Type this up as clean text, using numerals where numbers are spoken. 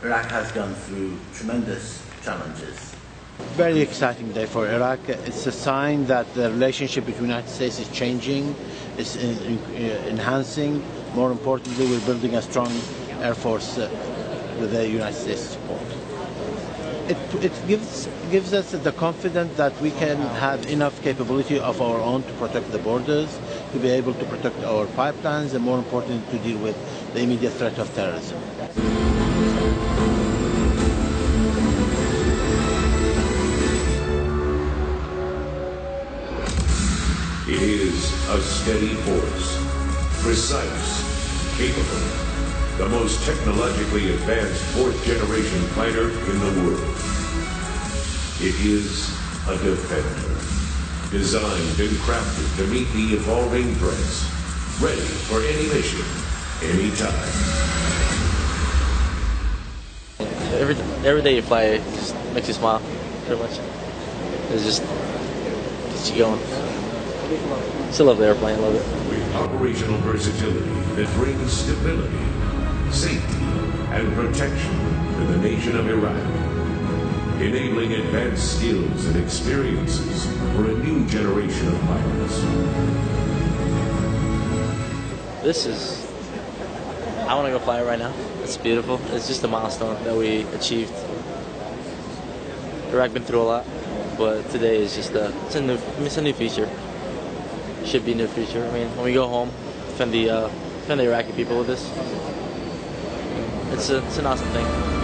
Iraq has gone through tremendous challenges. Very exciting day for Iraq. It's a sign that the relationship between the United States is changing, is enhancing. More importantly, we're building a strong Air Force with the United States support. It gives us the confidence that we can have enough capability of our own to protect the borders, to be able to protect our pipelines, and more importantly, to deal with the immediate threat of terrorism. It is a steady force, precise, capable, the most technologically advanced fourth-generation fighter in the world. It is a defender, designed and crafted to meet the evolving threats, ready for any mission, anytime. Every day you fly, it just makes you smile, pretty much. It just gets you going. Still love the airplane, I love it. With operational versatility that brings stability, safety, and protection to the nation of Iraq, enabling advanced skills and experiences for a new generation of pilots. I want to go fly it right now. It's beautiful. It's just a milestone that we achieved. Iraq been through a lot, but today is just it's a new feature. Should be a new feature. I mean, when we go home, defend the Iraqi people with this. It's an awesome thing.